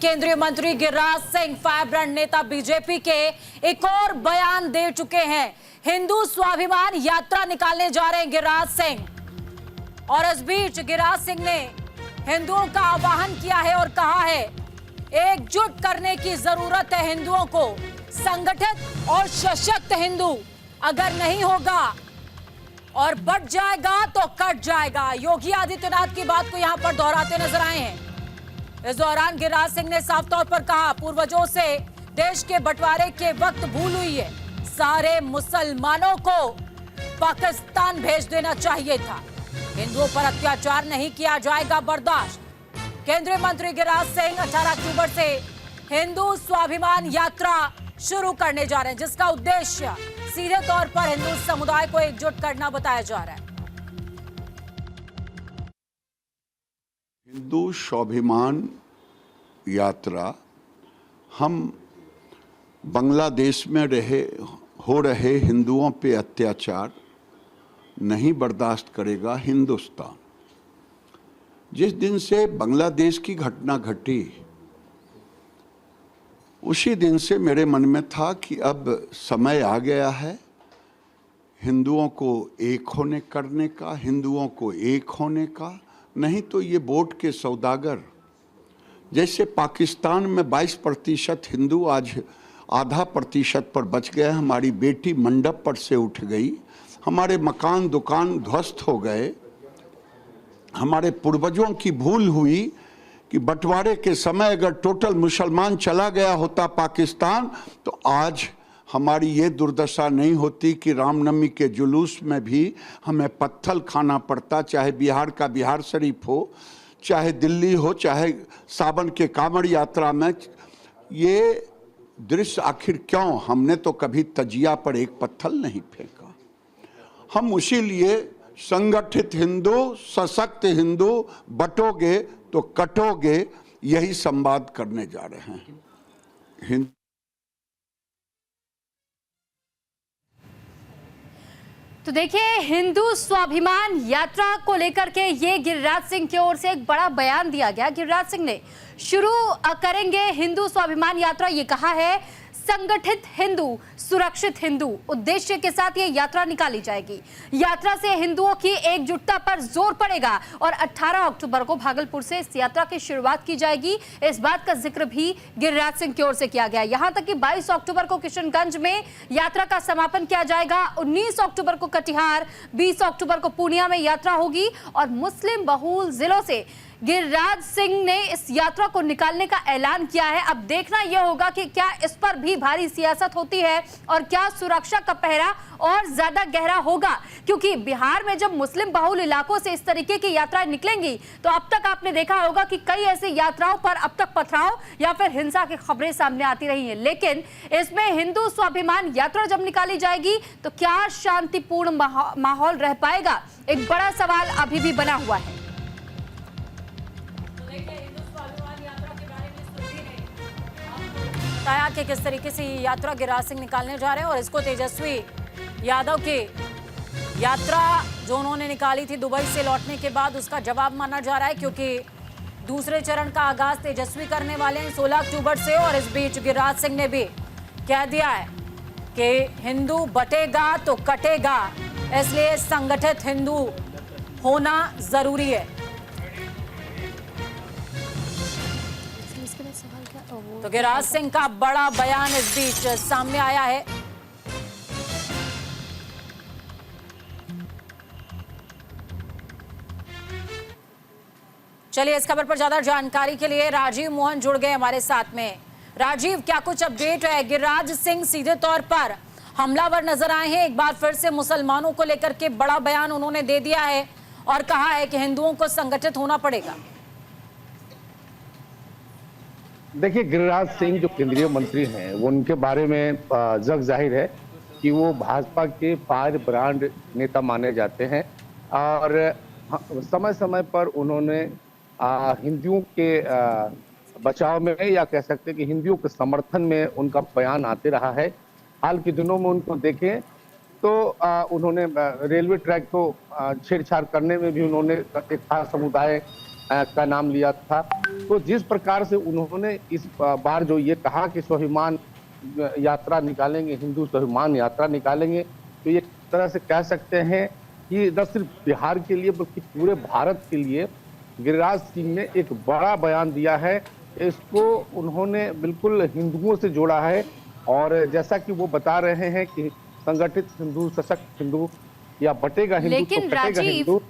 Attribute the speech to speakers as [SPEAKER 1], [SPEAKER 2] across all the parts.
[SPEAKER 1] केंद्रीय मंत्री Giriraj Singh fire brand नेता बीजेपी के एक और बयान दे चुके हैं। हिंदू स्वाभिमान यात्रा निकालने जा रहे हैं गिरिराज सिंह। और इस बीच गिरिराज सिंह ने हिंदुओं का आह्वान किया है और कहा है एकजुट करने की जरूरत है हिंदुओं को। संगठित और सशक्त हिंदू अगर नहीं होगा और बढ़ जाएगा तो कट जाएगा। योगी आदित्यनाथ की बात को यहां पर दोहराते नजर आए हैं। इस दौरान गिरिराज सिंह ने साफ तौर पर कहा पूर्वजों से देश के बंटवारे के वक्त भूल हुई है। सारे मुसलमानों को पाकिस्तान भेज देना चाहिए था। हिंदुओं पर अत्याचार नहीं किया जाएगा बर्दाश्त। केंद्रीय मंत्री गिरिराज सिंह 18 अक्टूबर से हिंदू स्वाभिमान यात्रा शुरू करने जा रहे हैं, जिसका उद्देश्य सीधे तौर पर हिंदू समुदाय को एकजुट करना बताया जा रहा है।
[SPEAKER 2] हिंदू स्वाभिमान यात्रा हम बांग्लादेश में हो रहे हिंदुओं पे अत्याचार नहीं बर्दाश्त करेगा हिंदुस्तान। जिस दिन से बांग्लादेश की घटना घटी उसी दिन से मेरे मन में था कि अब समय आ गया है हिंदुओं को एक होने करने का, हिंदुओं को एक होने का। नहीं तो ये वोट के सौदागर, जैसे पाकिस्तान में 22% हिंदू आज आधा प्रतिशत पर बच गए। हमारी बेटी मंडप पर से उठ गई, हमारे मकान दुकान ध्वस्त हो गए। हमारे पूर्वजों की भूल हुई कि बंटवारे के समय अगर टोटल मुसलमान चला गया होता पाकिस्तान तो आज हमारी ये दुर्दशा नहीं होती कि रामनवमी के जुलूस में भी हमें पत्थल खाना पड़ता, चाहे बिहार का बिहार शरीफ हो, चाहे दिल्ली हो, चाहे सावन के कांवड़ यात्रा में। ये दृश्य आखिर क्यों? हमने तो कभी तजिया पर एक पत्थल नहीं फेंका। हम उसी लिए संगठित हिंदू, सशक्त हिंदू, बटोगे तो कटोगे, यही संवाद करने जा रहे हैं।
[SPEAKER 3] तो देखिए, हिंदू स्वाभिमान यात्रा को लेकर के ये गिरिराज सिंह की ओर से एक बड़ा बयान दिया गया। गिरिराज सिंह ने शुरू करेंगे हिंदू स्वाभिमान यात्रा, ये कहा है। संगठित हिंदू, सुरक्षित हिंदू उद्देश्य के साथ ये यात्रा निकाली जाएगी। यात्रा से हिंदुओं की एकजुटता पर जोर पड़ेगा और 18 अक्टूबर को भागलपुर से इस यात्रा की शुरुआत की जाएगी। इस बात का जिक्र भी गिरिराज सिंह की ओर से किया गया। यहां तक कि 22 अक्टूबर को किशनगंज में यात्रा का समापन किया जाएगा। 19 अक्टूबर को कटिहार, 20 अक्टूबर को पूर्णिया में यात्रा होगी और मुस्लिम बहुल जिलों से गिरिराज सिंह ने इस यात्रा को निकालने का ऐलान किया है। अब देखना यह होगा कि क्या इस पर भी भारी सियासत होती है और क्या सुरक्षा का पहरा और ज्यादा गहरा होगा, क्योंकि बिहार में जब मुस्लिम बहुल इलाकों से इस तरीके की यात्राएं निकलेंगी तो अब तक आपने देखा होगा कि कई ऐसी यात्राओं पर अब तक पथराव या फिर हिंसा की खबरें सामने आती रही हैं। लेकिन इसमें हिंदू स्वाभिमान यात्रा जब निकाली जाएगी तो क्या शांतिपूर्ण माहौल रह पाएगा, एक बड़ा सवाल अभी भी बना हुआ है।
[SPEAKER 1] बताया कि किस तरीके से ये यात्रा गिरिराज सिंह निकालने जा रहे हैं और इसको तेजस्वी यादव की यात्रा जो उन्होंने निकाली थी दुबई से लौटने के बाद उसका जवाब माना जा रहा है, क्योंकि दूसरे चरण का आगाज तेजस्वी करने वाले हैं 16 अक्टूबर से। और इस बीच गिरिराज सिंह ने भी कह दिया है कि हिंदू बटेगा तो कटेगा, इसलिए संगठित हिंदू होना जरूरी है। तो गिरिराज सिंह का बड़ा बयान इस बीच सामने आया है। चलिए, इस खबर पर ज्यादा जानकारी के लिए राजीव मोहन जुड़ गए हमारे साथ में। राजीव, क्या कुछ अपडेट है? गिरिराज सिंह सीधे तौर पर हमलावर नजर आए हैं। एक बार फिर से मुसलमानों को लेकर के बड़ा बयान उन्होंने दे दिया है और कहा है कि हिंदुओं को संगठित होना पड़ेगा।
[SPEAKER 4] देखिए, गिरिराज सिंह जो केंद्रीय मंत्री हैं वो उनके बारे में जग जाहिर है कि वो भाजपा के फायर ब्रांड नेता माने जाते हैं और समय समय पर उन्होंने हिंदुओं के बचाव में या कह सकते हैं कि हिंदुओं के समर्थन में उनका बयान आते रहा है। हाल के दिनों में उनको देखें तो उन्होंने रेलवे ट्रैक को छेड़छाड़ करने में भी उन्होंने एक खास समुदाय का नाम लिया था। तो जिस प्रकार से उन्होंने इस बार जो ये कहा कि स्वाभिमान यात्रा निकालेंगे, हिंदू स्वाभिमान यात्रा निकालेंगे, तो ये तरह से कह सकते हैं कि न सिर्फ बिहार के लिए बल्कि पूरे भारत के लिए गिरिराज सिंह ने एक बड़ा बयान दिया है। इसको उन्होंने बिल्कुल हिंदुओं से जोड़ा है और जैसा कि वो बता रहे हैं कि संगठित हिंदू, सशक्त हिंदू या बटेगा हिंदू तो
[SPEAKER 3] लेकिन
[SPEAKER 4] कटेगा हिंदू।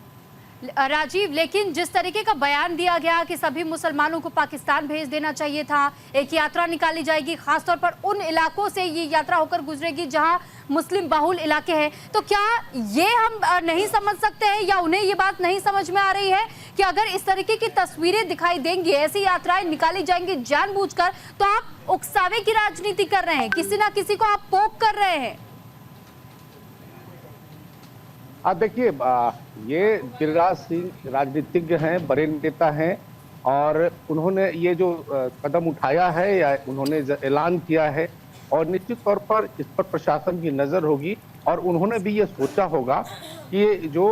[SPEAKER 3] राजीव, लेकिन जिस तरीके का बयान दिया गया कि सभी मुसलमानों को पाकिस्तान भेज देना चाहिए था, एक यात्रा निकाली जाएगी, खासतौर पर उन इलाकों से ये यात्रा होकर गुजरेगी जहां मुस्लिम बहुल इलाके हैं, तो क्या ये हम नहीं समझ सकते हैं या उन्हें ये बात नहीं समझ में आ रही है कि अगर इस तरीके की तस्वीरें दिखाई देंगी, ऐसी यात्राएं निकाली जाएंगी जानबूझकर, तो आप उकसावे की राजनीति कर रहे हैं, किसी ना किसी को आप पोक कर रहे हैं?
[SPEAKER 4] देखिए, ये गिरिराज सिंह राजनीतिज्ञ हैं, बड़े नेता हैं और उन्होंने ये जो कदम उठाया है या उन्होंने ऐलान किया है और निश्चित तौर पर इस पर प्रशासन की नजर होगी और उन्होंने भी ये सोचा होगा कि जो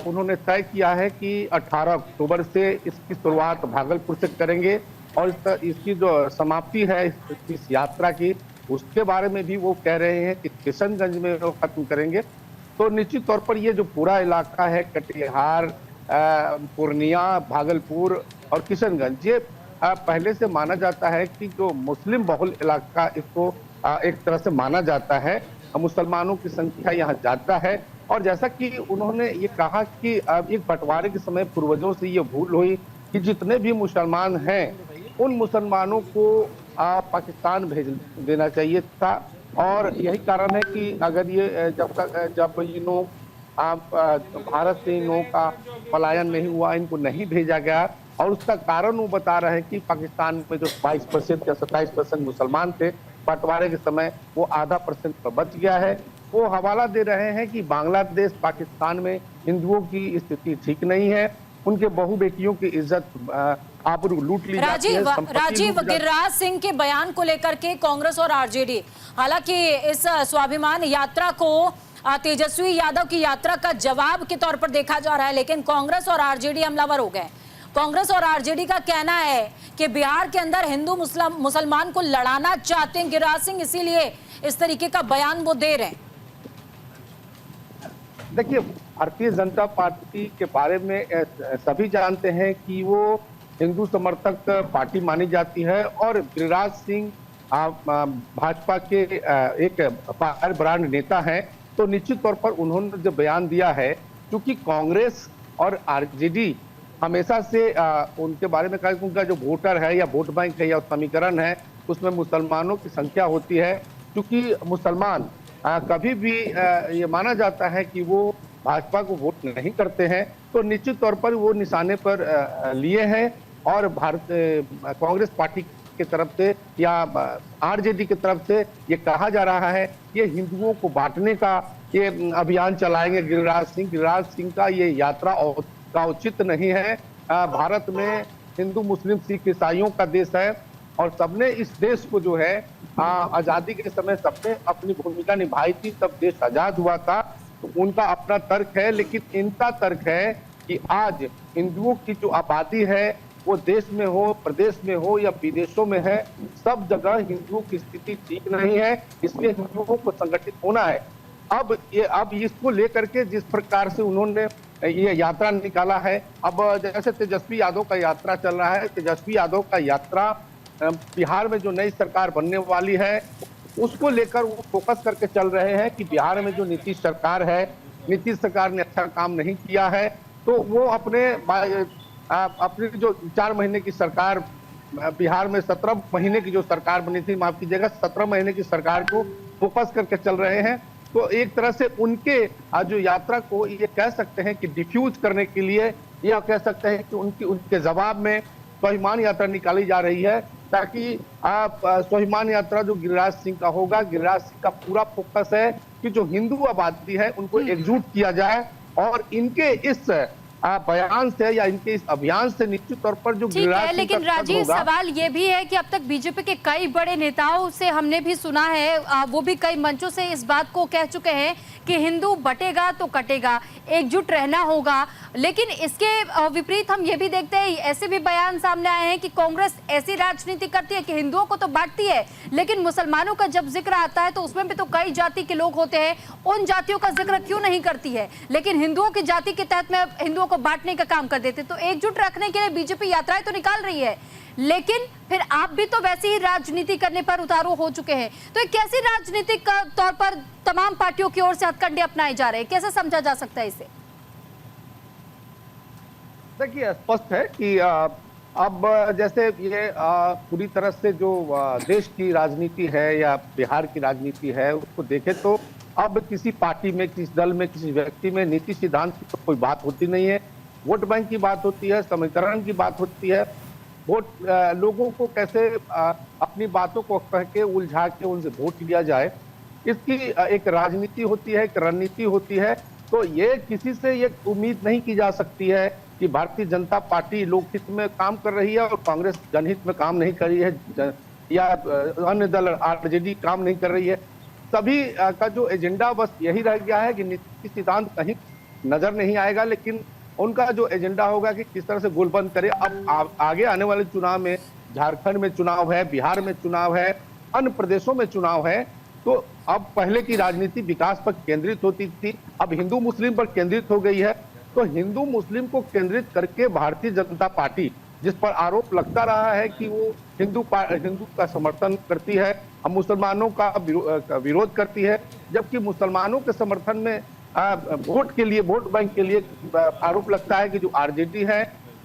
[SPEAKER 4] उन्होंने तय किया है कि 18 अक्टूबर से इसकी शुरुआत भागलपुर से करेंगे और इसकी जो समाप्ति है इस यात्रा की, उसके बारे में भी वो कह रहे हैं कि किशनगंज में वो खत्म करेंगे। तो निश्चित तौर पर ये जो पूरा इलाका है, कटिहार, पूर्णिया, भागलपुर और किशनगंज, ये पहले से माना जाता है कि जो मुस्लिम बहुल इलाका इसको एक तरह से माना जाता है। मुसलमानों की संख्या यहाँ ज्यादा है और जैसा कि उन्होंने ये कहा कि एक बंटवारे के समय पूर्वजों से ये भूल हुई कि जितने भी मुसलमान हैं उन मुसलमानों को पाकिस्तान भेज देना चाहिए था और यही कारण है कि अगर ये जब इन लोग भारत से इन लोगों का पलायन नहीं हुआ, इनको नहीं भेजा गया और उसका कारण वो बता रहे हैं कि पाकिस्तान में जो 22% या 27% मुसलमान थे, बंटवारे के समय वो आधा % पर बच गया है। वो हवाला दे रहे हैं कि बांग्लादेश, पाकिस्तान में हिंदुओं की स्थिति ठीक नहीं है, उनके बहु बेटियों की इज्जत आबरू लूट ली जाती है।
[SPEAKER 1] राजीव, गिरिराज सिंह के बयान को लेकर के कांग्रेस और आरजेडी, हालांकि इस स्वाभिमान यात्रा को तेजस्वी यादव की यात्रा का जवाब के तौर पर देखा जा रहा है, लेकिन कांग्रेस और आरजेडी हमलावर हो गए। कांग्रेस और आरजेडी का कहना है कि बिहार के अंदर हिंदू मुसलमान को लड़ाना चाहते हैं गिरिराज सिंह, इसीलिए इस तरीके का बयान वो दे रहे हैं।
[SPEAKER 4] देखिए, भारतीय जनता पार्टी के बारे में सभी जानते हैं कि वो हिंदू समर्थक पार्टी मानी जाती है और गिरिराज सिंह भाजपा के एक फायर ब्रांड नेता हैं। तो निश्चित तौर पर उन्होंने जो बयान दिया है, क्योंकि कांग्रेस और आरजेडी हमेशा से उनके बारे में कहा कि उनका जो वोटर है या वोट बैंक है या समीकरण है उसमें मुसलमानों की संख्या होती है, क्योंकि मुसलमान कभी भी ये माना जाता है कि वो भाजपा को वोट नहीं करते हैं। तो निश्चित तौर पर वो निशाने पर लिए हैं और कांग्रेस पार्टी की तरफ से या आरजेडी की तरफ से ये कहा जा रहा है ये हिंदुओं को बांटने का ये अभियान चलाएंगे गिरिराज सिंह। गिरिराज सिंह का ये यात्रा का उचित नहीं है। भारत में हिंदू, मुस्लिम, सिख, ईसाइयों का देश है और सबने इस देश को जो है आजादी के समय सबने अपनी भूमिका निभाई थी, तब देश आजाद हुआ था। तो उनका अपना तर्क है, लेकिन इनका तर्क है कि आज हिंदुओं की जो आबादी है वो देश में हो, प्रदेश में हो या विदेशों में है, सब जगह हिंदुओं की स्थिति ठीक नहीं है, इसलिए हिंदुओं को संगठित होना है। अब इसको लेकर के जिस प्रकार से उन्होंने ये यात्रा निकाला है, अब जैसे तेजस्वी यादव का यात्रा चल रहा है, तेजस्वी यादव का यात्रा बिहार में जो नई सरकार बनने वाली है उसको लेकर वो फोकस करके चल रहे हैं कि बिहार में जो नीतीश सरकार है, नीतीश सरकार ने अच्छा काम नहीं किया है। तो वो अपनी जो 4 महीने की सरकार बिहार में 17 महीने की जो सरकार बनी थी, माफ कीजिएगा 17 महीने की सरकार को फोकस करके चल रहे हैं। तो एक तरह से उनके जो यात्रा को ये कह सकते हैं कि डिफ्यूज करने के लिए, या कह सकते हैं कि उनके जवाब में स्वाभिमान यात्रा निकाली जा रही है, ताकि स्वाभिमान यात्रा जो गिरिराज सिंह का होगा, गिरिराज सिंह का पूरा फोकस है कि जो हिंदू आबादी है उनको एकजुट किया जाए और इनके इस बयान से या इनके इस अभियान से निश्चित तौर पर जो
[SPEAKER 3] ठीक
[SPEAKER 4] गिरिराज
[SPEAKER 3] है,
[SPEAKER 4] सिंह
[SPEAKER 3] लेकिन
[SPEAKER 4] का कद
[SPEAKER 3] राजीव
[SPEAKER 4] होगा,
[SPEAKER 3] सवाल ये भी है कि अब तक बीजेपी के कई बड़े नेताओं से हमने भी सुना है, वो भी कई मंचों से इस बात को कह चुके हैं कि हिंदू बटेगा तो कटेगा, एकजुट रहना होगा। लेकिन इसके विपरीत हम ये भी देखते हैं, ऐसे भी बयान सामने आए हैं कि कांग्रेस ऐसी राजनीति करती है कि हिंदुओं को तो बांटती है, लेकिन मुसलमानों का जब जिक्र आता है तो उसमें भी तो कई जाति के लोग होते हैं, उन जातियों का जिक्र क्यों नहीं करती है, लेकिन हिंदुओं की जाति के तहत में हिंदुओं को बांटने का काम कर देते। तो एकजुट रखने के लिए बीजेपी यात्राएं तो निकाल रही है, लेकिन फिर आप भी तो वैसे ही राजनीति करने पर उतारू हो चुके हैं। तो एक कैसी राजनीतिक तौर पर तमाम पार्टियों की ओर से हथकंडे अपनाए जा रहे हैं, कैसे समझा जा सकता है इसे?
[SPEAKER 4] देखिए, स्पष्ट है कि अब जैसे ये पूरी तरह से जो देश की राजनीति है या बिहार की राजनीति है उसको देखें तो अब किसी पार्टी में, किसी दल में, किसी व्यक्ति में नीति सिद्धांत की तो कोई बात होती नहीं है। वोट बैंक की बात होती है, समीकरण की बात होती है, वोट लोगों को कैसे अपनी बातों को कह के उलझा के उनसे वोट लिया जाए, इसकी एक राजनीति होती है, एक रणनीति होती है। तो ये किसी से ये उम्मीद नहीं की जा सकती है कि भारतीय जनता पार्टी लोकहित में काम कर रही है और कांग्रेस जनहित में काम नहीं कर रही है, या अन्य दल आरजेडी काम नहीं कर रही है। सभी का जो एजेंडा बस यही रह गया है कि नीति सिद्धांत कहीं नजर नहीं आएगा, लेकिन उनका जो एजेंडा होगा कि किस तरह से गोलबंद करे। अब आगे आने वाले चुनाव में झारखंड में चुनाव है, बिहार में चुनाव है, अन्य प्रदेशों में चुनाव है, तो अब पहले की राजनीति विकास पर केंद्रित होती थी, अब हिंदू मुस्लिम पर केंद्रित हो गई है। तो हिंदू मुस्लिम को केंद्रित करके भारतीय जनता पार्टी, जिस पर आरोप लगता रहा है कि वो हिंदू का समर्थन करती है, हम मुसलमानों का विरोध करती है, जबकि मुसलमानों के समर्थन में वोट के लिए, वोट बैंक के लिए आरोप लगता है कि जो आरजेडी है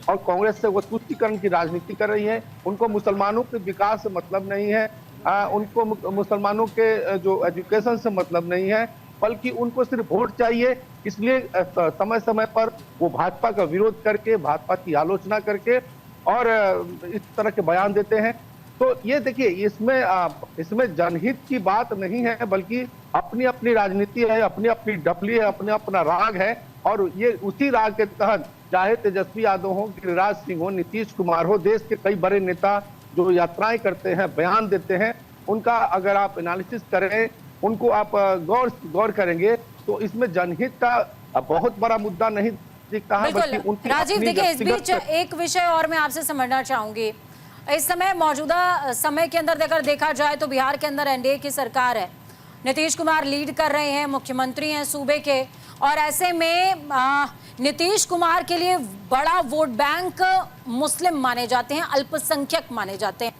[SPEAKER 4] और कांग्रेस से वो तुष्टीकरण की राजनीति कर रही है, उनको मुसलमानों के विकास से मतलब नहीं है, उनको मुसलमानों के जो एजुकेशन से मतलब नहीं है, बल्कि उनको सिर्फ वोट चाहिए। इसलिए समय समय पर वो भाजपा का विरोध करके, भाजपा की आलोचना करके और इस तरह के बयान देते हैं। तो ये देखिए, इसमें जनहित की बात नहीं है, बल्कि अपनी अपनी राजनीति है, अपनी अपनी डफली है, अपना अपना राग है, और ये उसी राग के तहत चाहे तेजस्वी यादव हो, गिरिराज सिंह हो, नीतीश कुमार हो, देश के कई बड़े नेता जो यात्राएं करते हैं, बयान देते हैं, उनका अगर आप एनालिसिस करें, उनको आप गौर करेंगे तो इसमें जनहित का बहुत बड़ा मुद्दा नहीं दिखता है।
[SPEAKER 1] बिल्कुल राजीव, देखिए इस बीच एक विषय और मैं आपसे समझना चाहूंगी। इस समय मौजूदा समय के अंदर अगर देखा जाए तो बिहार के अंदर एनडीए की सरकार है, नीतीश कुमार लीड कर रहे हैं, मुख्यमंत्री हैं सूबे के, और ऐसे में नीतीश कुमार के लिए बड़ा वोट बैंक मुस्लिम माने जाते हैं, अल्पसंख्यक माने जाते हैं।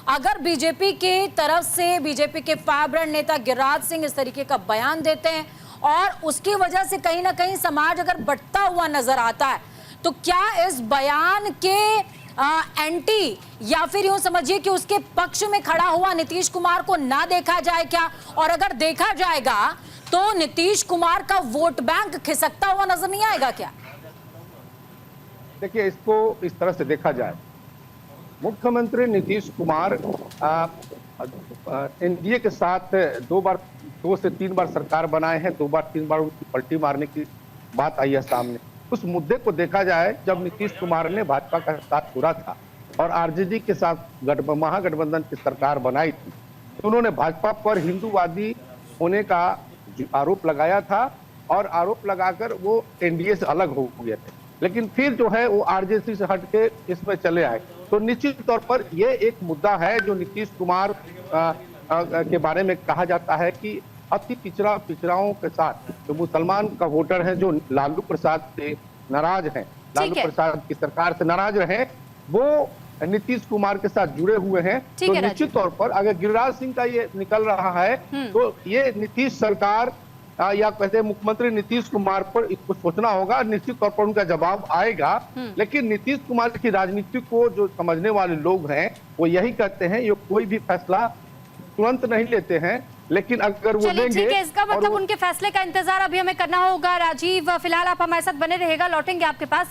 [SPEAKER 1] अगर बीजेपी की तरफ से, बीजेपी के फायब्रेंट नेता गिरिराज सिंह इस तरीके का बयान देते हैं और उसकी वजह से कहीं ना कहीं समाज अगर बढ़ता हुआ नजर आता है, तो क्या इस बयान के एंटी, या फिर यूं समझिए कि उसके पक्ष में खड़ा हुआ नीतीश कुमार को ना देखा जाए क्या? और अगर देखा जाएगा तो नीतीश कुमार का वोट बैंक खिसकता हुआ नजर नहीं आएगा क्या?
[SPEAKER 4] देखिए, इसको इस तरह से देखा जाए, मुख्यमंत्री नीतीश कुमार एनडीए के साथ 2 से 3 बार सरकार बनाए हैं, 2 बार 3 बार उनकी पलटी मारने की बात आई है सामने। उस मुद्दे को देखा जाए, जब नीतीश कुमार ने भाजपा का साथ छोड़ा था और आरजेडी के साथ महागठबंधन की सरकार बनाई थी, तो उन्होंने भाजपा पर हिंदूवादी होने का आरोप लगाया था और आरोप लगाकर वो एनडीए से अलग हो गए थे। लेकिन फिर जो है वो आरजेडी से हट के इसमें चले आए। तो निश्चित तौर पर ये एक मुद्दा है जो नीतीश कुमार के बारे में कहा जाता है कि अति पिछड़ाओं के साथ जो मुसलमान का वोटर है, जो लालू प्रसाद से नाराज हैं, लालू प्रसाद की सरकार से नाराज रहे, वो नीतीश कुमार के साथ जुड़े हुए हैं। तो निश्चित तौर पर अगर गिरिराज सिंह का ये निकल रहा है तो ये नीतीश सरकार या कहते हैं मुख्यमंत्री नीतीश कुमार पर इसको सोचना होगा, निश्चित तौर पर उनका जवाब आएगा। लेकिन नीतीश कुमार की राजनीति को जो समझने वाले लोग हैं वो यही कहते हैं, ये कोई भी फैसला तुरंत नहीं लेते हैं, लेकिन अगर वो लेंगे,
[SPEAKER 3] ठीक है, इसका मतलब उनके फैसले का इंतजार अभी हमें करना होगा। राजीव, फिलहाल आप हमारे साथ बने रहेगा, लौटेंगे आपके पास।